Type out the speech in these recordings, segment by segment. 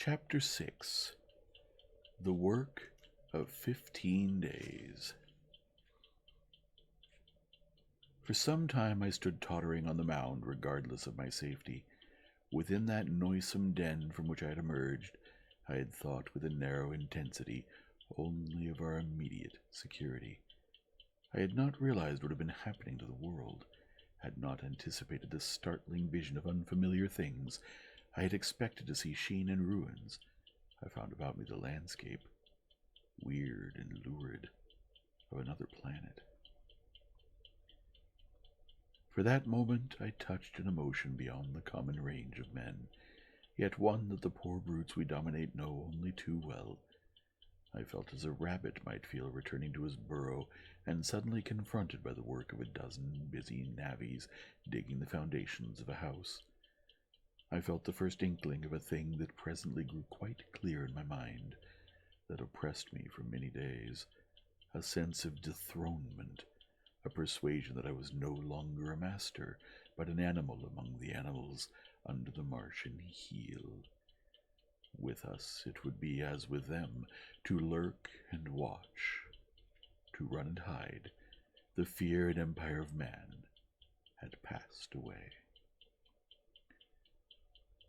Chapter 6. The Work of 15 Days. For some time I stood tottering on the mound, regardless of my safety. Within that noisome den from which I had emerged, I had thought with a narrow intensity only of our immediate security. I had not realized what had been happening to the world, had not anticipated this startling vision of unfamiliar things. I had expected to see sheen and ruins. I found about me the landscape, weird and lurid, of another planet. For that moment I touched an emotion beyond the common range of men, yet one that the poor brutes we dominate know only too well. I felt as a rabbit might feel returning to his burrow and suddenly confronted by the work of a dozen busy navvies digging the foundations of a house. I felt the first inkling of a thing that presently grew quite clear in my mind, that oppressed me for many days, a sense of dethronement, a persuasion that I was no longer a master, but an animal among the animals under the Martian heel. With us it would be as with them, to lurk and watch, to run and hide. The fear and empire of man had passed away.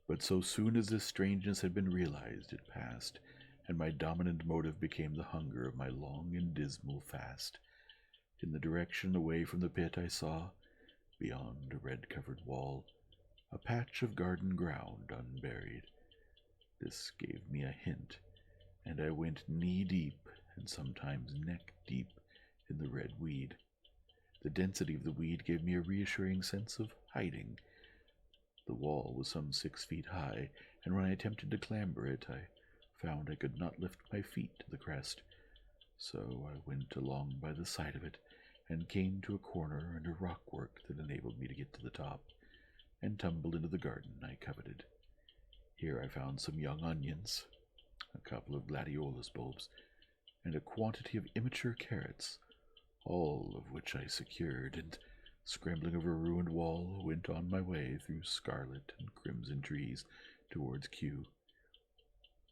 But so soon as this strangeness had been realized, it passed, and my dominant motive became the hunger of my long and dismal fast. In the direction away from the pit I saw, beyond a red-covered wall, a patch of garden ground unburied. This gave me a hint, and I went knee-deep and sometimes neck-deep in the red weed. The density of the weed gave me a reassuring sense of hiding. The wall was some 6 feet high, and when I attempted to clamber it, I found I could not lift my feet to the crest. So I went along by the side of it, and came to a corner under rockwork that enabled me to get to the top, and tumbled into the garden I coveted. Here I found some young onions, a couple of gladiolus bulbs, and a quantity of immature carrots, all of which I secured, and scrambling over a ruined wall, went on my way through scarlet and crimson trees towards Kew.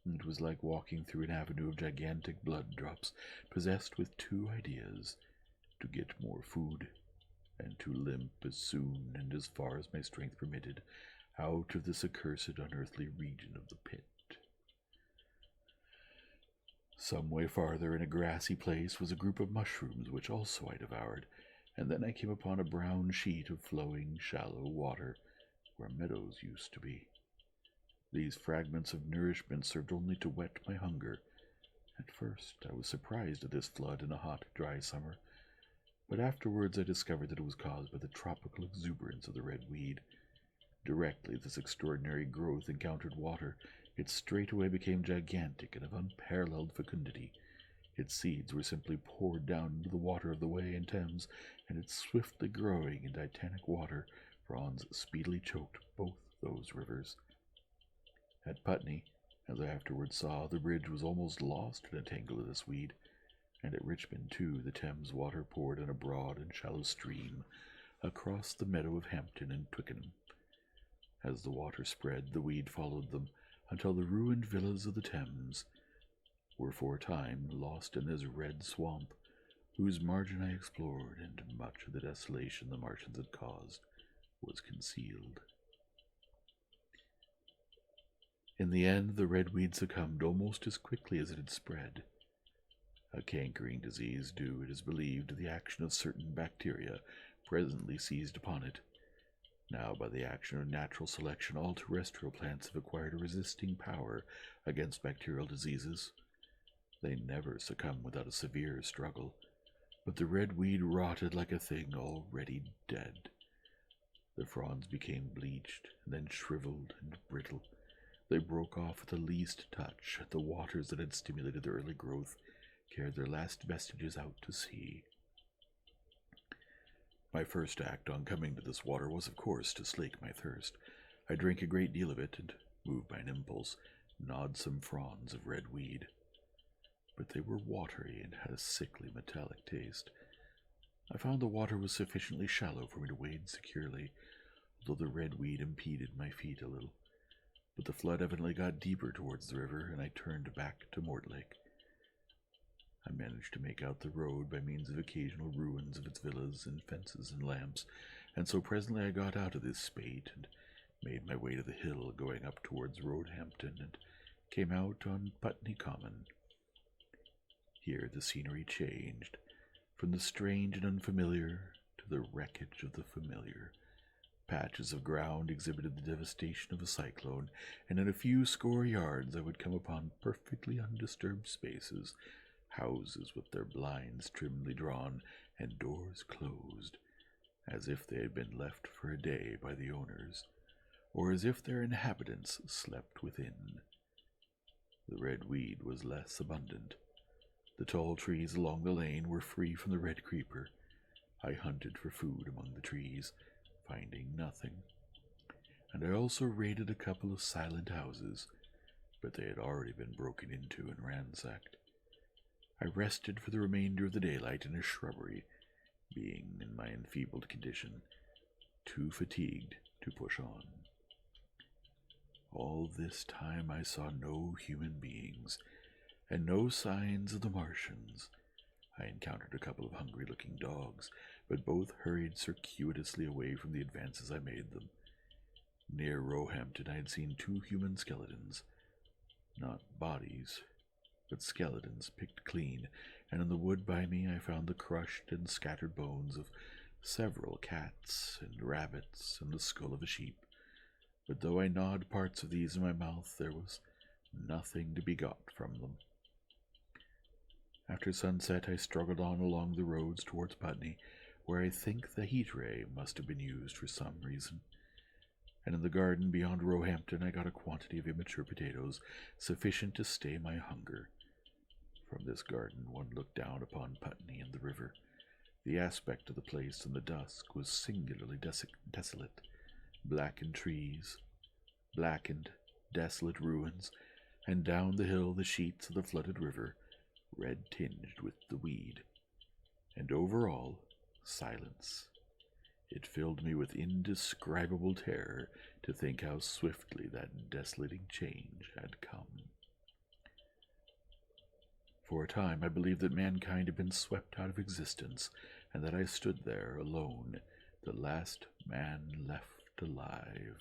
It was like walking through an avenue of gigantic blood drops, possessed with two ideas: to get more food, and to limp as soon and as far as my strength permitted out of this accursed unearthly region of the pit. Some way farther, in a grassy place, was a group of mushrooms which also I devoured, and then I came upon a brown sheet of flowing, shallow water where meadows used to be. These fragments of nourishment served only to whet my hunger. At first I was surprised at this flood in a hot, dry summer, but afterwards I discovered that it was caused by the tropical exuberance of the red weed. Directly this extraordinary growth encountered water, it straightway became gigantic and of unparalleled fecundity. Its seeds were simply poured down into the water of the Wey and Thames, and its swiftly growing in titanic water fronds speedily choked both those rivers. At Putney, as I afterwards saw, the bridge was almost lost in a tangle of this weed, and at Richmond, too, the Thames water poured in a broad and shallow stream across the meadow of Hampton and Twickenham. As the water spread, the weed followed them, until the ruined villas of the Thames were for a time lost in this red swamp, whose margin I explored, and much of the desolation the Martians had caused was concealed. In the end, the red weed succumbed almost as quickly as it had spread. A cankering disease due, it is believed, to the action of certain bacteria presently seized upon it. Now, by the action of natural selection, all terrestrial plants have acquired a resisting power against bacterial diseases. They never succumb without a severe struggle, but the red weed rotted like a thing already dead. The fronds became bleached, and then shriveled and brittle. They broke off at the least touch, and the waters that had stimulated their early growth carried their last vestiges out to sea. My first act on coming to this water was, of course, to slake my thirst. I drank a great deal of it, and, moved by an impulse, gnawed some fronds of red weed. But they were watery and had a sickly metallic taste. I found the water was sufficiently shallow for me to wade securely, though the red weed impeded my feet a little. but the flood evidently got deeper towards the river, and I turned back to Mortlake. I managed to make out the road by means of occasional ruins of its villas and fences and lamps, and so presently I got out of this spate and made my way to the hill going up towards Roehampton, and came out on Putney Common. Here the scenery changed, from the strange and unfamiliar to the wreckage of the familiar. Patches of ground exhibited the devastation of a cyclone, and in a few score yards I would come upon perfectly undisturbed spaces, houses with their blinds trimly drawn and doors closed, as if they had been left for a day by the owners, or as if their inhabitants slept within. The red weed was less abundant. The tall trees along the lane were free from the red creeper. I hunted for food among the trees, finding nothing, and I also raided a couple of silent houses, but they had already been broken into and ransacked. I rested for the remainder of the daylight in a shrubbery, being, in my enfeebled condition, too fatigued to push on. All this time I saw no human beings, and no signs of the Martians. I encountered a couple of hungry-looking dogs, but both hurried circuitously away from the advances I made them. Near Roehampton I had seen 2 human skeletons, not bodies, but skeletons picked clean, and in the wood by me I found the crushed and scattered bones of several cats and rabbits and the skull of a sheep. But though I gnawed parts of these in my mouth, there was nothing to be got from them. After sunset I struggled on along the roads towards Putney, where I think the heat ray must have been used for some reason. And in the garden beyond Roehampton I got a quantity of immature potatoes, sufficient to stay my hunger. From this garden one looked down upon Putney and the river. The aspect of the place in the dusk was singularly desolate. Blackened trees, blackened, desolate ruins, and down the hill the sheets of the flooded river, red-tinged with the weed. And over all, silence. It filled me with indescribable terror to think how swiftly that desolating change had come. For a time I believed that mankind had been swept out of existence, and that I stood there alone, the last man left alive.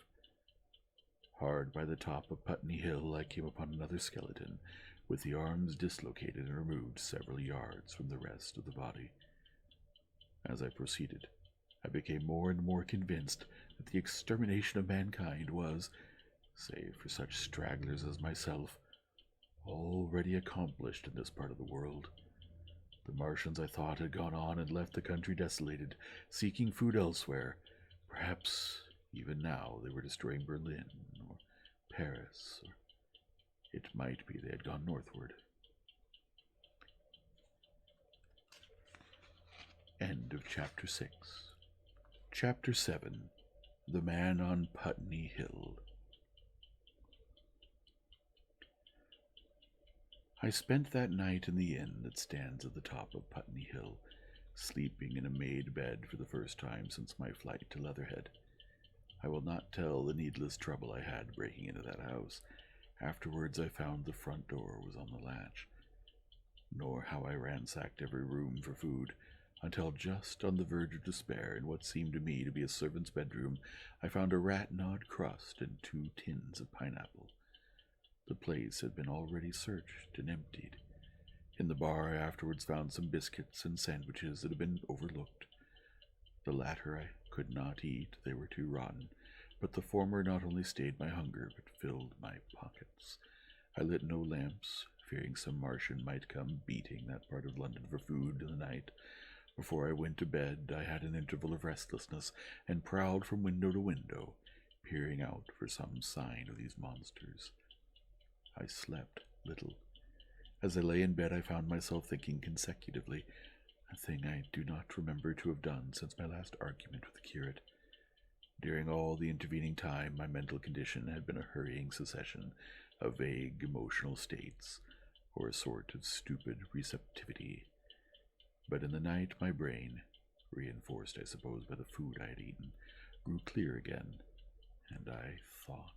Hard by the top of Putney Hill I came upon another skeleton, with the arms dislocated and removed several yards from the rest of the body. As I proceeded, I became more and more convinced that the extermination of mankind was, save for such stragglers as myself, already accomplished in this part of the world. The Martians, I thought, had gone on and left the country desolated, seeking food elsewhere. Perhaps even now they were destroying Berlin or Paris, or it might be they had gone northward. End of Chapter 6. Chapter 7. The Man on Putney Hill. I spent that night in the inn that stands at the top of Putney Hill, sleeping in a made bed for the first time since my flight to Leatherhead. I will not tell the needless trouble I had breaking into that house. Afterwards I found the front door was on the latch, nor how I ransacked every room for food, until just on the verge of despair, in what seemed to me to be a servant's bedroom, I found a rat-gnawed crust and 2 tins of pineapple. The place had been already searched and emptied. In the bar I afterwards found some biscuits and sandwiches that had been overlooked. The latter I could not eat, they were too rotten, but the former not only stayed my hunger, but filled my pockets. I lit no lamps, fearing some Martian might come beating that part of London for food in the night. Before I went to bed, I had an interval of restlessness, and prowled from window to window, peering out for some sign of these monsters. I slept little. As I lay in bed, I found myself thinking consecutively, a thing I do not remember to have done since my last argument with the curate. During all the intervening time, my mental condition had been a hurrying succession of vague emotional states, or a sort of stupid receptivity. But in the night my brain, reinforced I suppose by the food I had eaten, grew clear again, and I thought.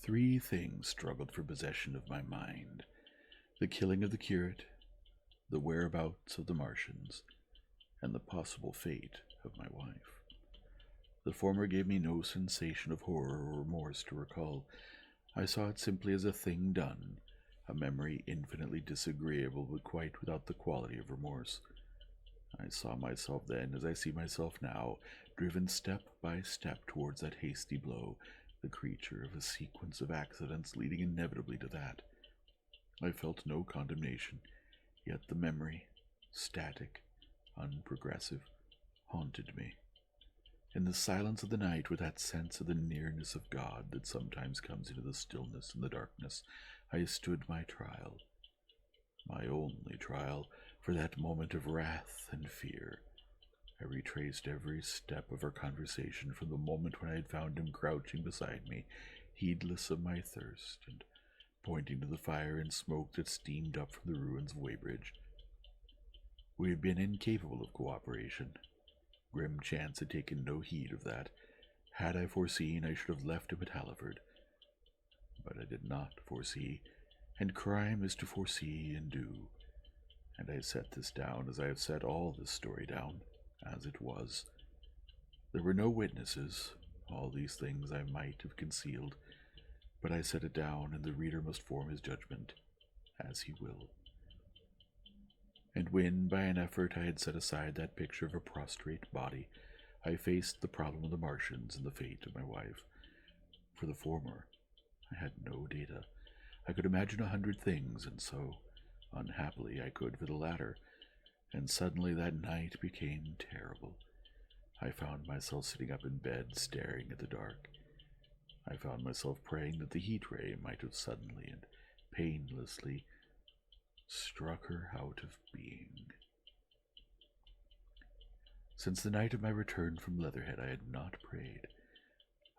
3 things struggled for possession of my mind: the killing of the curate, the whereabouts of the Martians, and the possible fate of my wife. The former gave me no sensation of horror or remorse to recall. I saw it simply as a thing done, a memory infinitely disagreeable but quite without the quality of remorse. I saw myself then, as I see myself now, driven step by step towards that hasty blow, the creature of a sequence of accidents leading inevitably to that. I felt no condemnation, yet the memory, static, unprogressive, haunted me. In the silence of the night, with that sense of the nearness of God that sometimes comes into the stillness and the darkness, I stood my trial, my only trial, for that moment of wrath and fear. I retraced every step of our conversation from the moment when I had found him crouching beside me, heedless of my thirst, and pointing to the fire and smoke that steamed up from the ruins of Weybridge. We had been incapable of cooperation. Grim chance had taken no heed of that. Had I foreseen, I should have left him at Halliford. But I did not foresee, and crime is to foresee and do. And I set this down as I have set all this story down, as it was. There were no witnesses. All these things I might have concealed, but I set it down, and the reader must form his judgment, as he will. And when, by an effort, I had set aside that picture of a prostrate body, I faced the problem of the Martians and the fate of my wife. For the former, I had no data. I could imagine 100 things, and so, unhappily, I could for the latter. And suddenly that night became terrible. I found myself sitting up in bed, staring at the dark. I found myself praying that the heat ray might have suddenly and painlessly struck her out of being. Since the night of my return from Leatherhead, I had not prayed.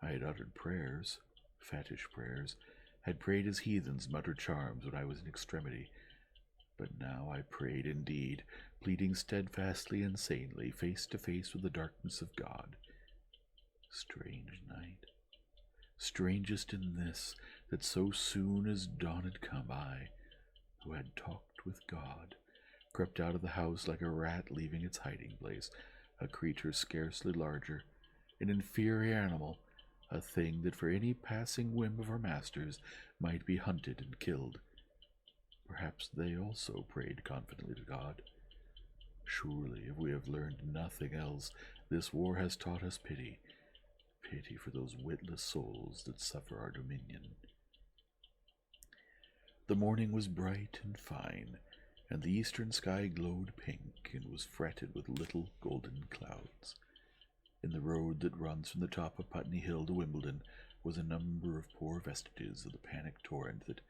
I had uttered prayers, fetish prayers, had prayed as heathens mutter charms when I was in extremity. But now I prayed indeed, pleading steadfastly and sanely, face to face with the darkness of God. Strange night. Strangest in this, that so soon as dawn had come, I, who had talked with God, crept out of the house like a rat leaving its hiding place, a creature scarcely larger, an inferior animal, a thing that for any passing whim of our masters might be hunted and killed. Perhaps they also prayed confidently to God. Surely, if we have learned nothing else, this war has taught us pity, pity for those witless souls that suffer our dominion. The morning was bright and fine, and the eastern sky glowed pink and was fretted with little golden clouds. In the road that runs from the top of Putney Hill to Wimbledon was a number of poor vestiges of the panic torrent that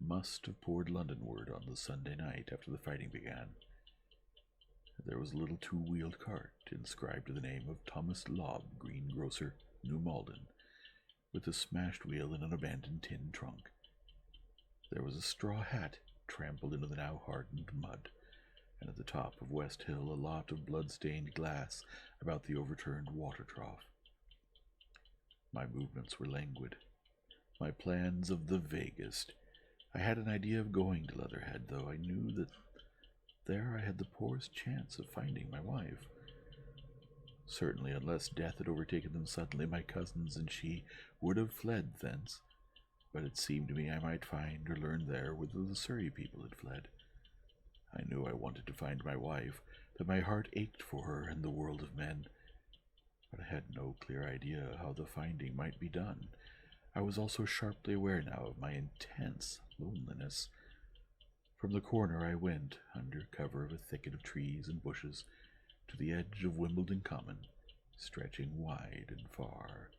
must have poured Londonward on the Sunday night after the fighting began. There was a little 2-wheeled cart inscribed to the name of Thomas Lobb, greengrocer, New Malden, with a smashed wheel and an abandoned tin trunk. There was a straw hat trampled into the now hardened mud, and at the top of West Hill a lot of blood-stained glass about the overturned water trough. My movements were languid, my plans of the vaguest. I had an idea of going to Leatherhead, though I knew that there I had the poorest chance of finding my wife. Certainly, unless death had overtaken them suddenly, my cousins and she would have fled thence, but it seemed to me I might find or learn there whither the Surrey people had fled. I knew I wanted to find my wife, that my heart ached for her and the world of men, but I had no clear idea how the finding might be done. I was also sharply aware now of my intense loneliness. From the corner I went, under cover of a thicket of trees and bushes, to the edge of Wimbledon Common, stretching wide and far.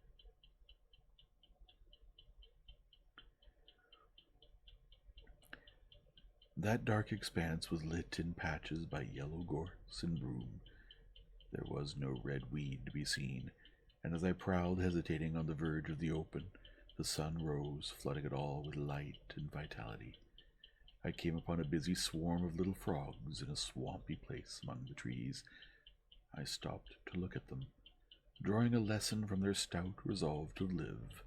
That dark expanse was lit in patches by yellow gorse and broom. There was no red weed to be seen, and as I prowled hesitating on the verge of the open, the sun rose, flooding it all with light and vitality. I came upon a busy swarm of little frogs in a swampy place among the trees. I stopped to look at them, drawing a lesson from their stout resolve to live.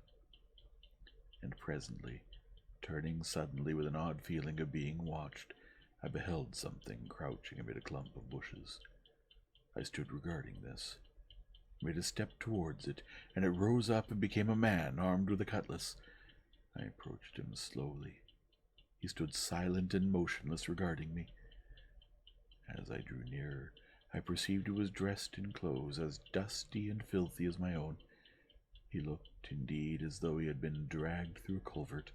and presently, turning suddenly with an odd feeling of being watched, I beheld something crouching amid a clump of bushes. I stood regarding this, made a step towards it, and it rose up and became a man armed with a cutlass. I approached him slowly. He stood silent and motionless regarding me. As I drew nearer, I perceived he was dressed in clothes as dusty and filthy as my own. He looked, indeed, as though he had been dragged through a culvert.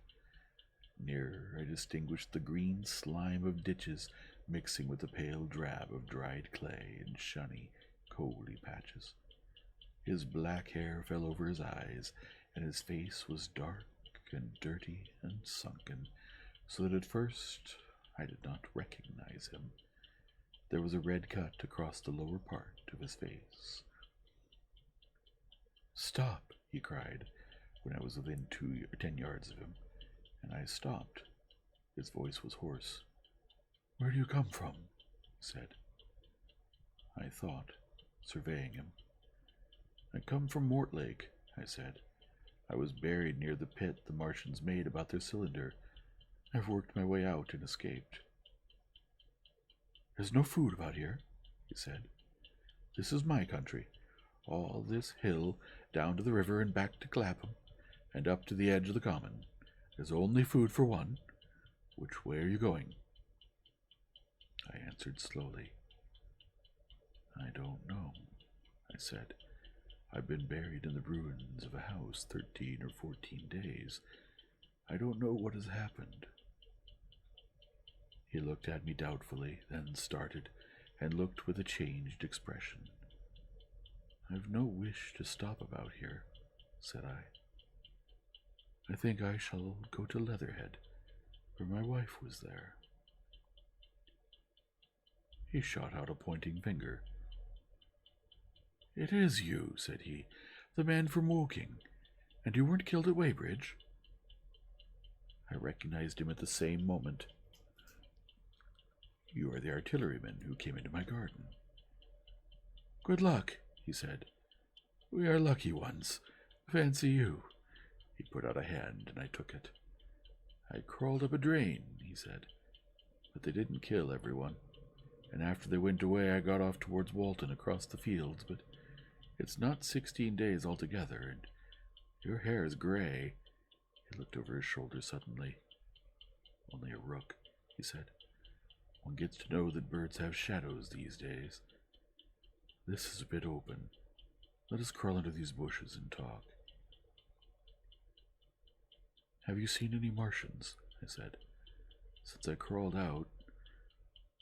Nearer, I distinguished the green slime of ditches mixing with the pale drab of dried clay and shunny, coaly patches. His black hair fell over his eyes, and his face was dark and dirty and sunken, so that at first I did not recognize him. There was a red cut across the lower part of his face. "Stop!" he cried, when I was within 10 yards of him, and I stopped. His voice was hoarse. "Where do you come from?" he said. I thought, surveying him. "I come from Mortlake," I said. "I was buried near the pit the Martians made about their cylinder. I've worked my way out and escaped." "There's no food about here," he said. "This is my country. All this hill, down to the river and back to Clapham, and up to the edge of the common. There's only food for one. Which way are you going?" I answered slowly. "I don't know," I said. "I've been buried in the ruins of a house 13 or 14 days. I don't know what has happened." He looked at me doubtfully, then started, and looked with a changed expression. "I've no wish to stop about here," said I. "I think I shall go to Leatherhead, for my wife was there." He shot out a pointing finger. "It is you," said he, "the man from Woking, and you weren't killed at Weybridge?" I recognized him at the same moment. "You are the artilleryman who came into my garden." "Good luck," he said. "We are lucky ones. Fancy you." He put out a hand, and I took it. "I crawled up a drain," he said, "but they didn't kill everyone. And after they went away, I got off towards Walton across the fields, but it's not 16 days altogether, and your hair is gray." He looked over his shoulder suddenly. "Only a rook," he said. "One gets to know that birds have shadows these days. This is a bit open. Let us crawl under these bushes and talk." "Have you seen any Martians?" I said. "Since I crawled out,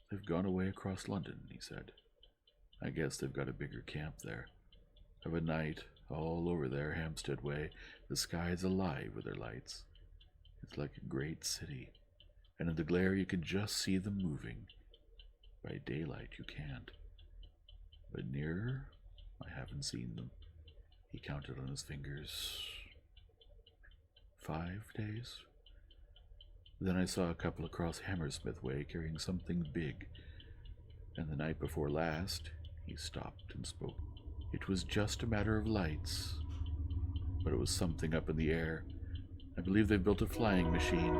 they've gone away across London," he said. "I guess they've got a bigger camp there. Of a night, all over there, Hampstead way, the sky is alive with their lights. It's like a great city, and in the glare you can just see them moving. By daylight you can't. But nearer, I haven't seen them." He counted on his fingers. 5 days. Then I saw a couple across Hammersmith way carrying something big, and the night before last he stopped and spoke. It was just a matter of lights, but it was something up in the air. I believe they've built a flying machine.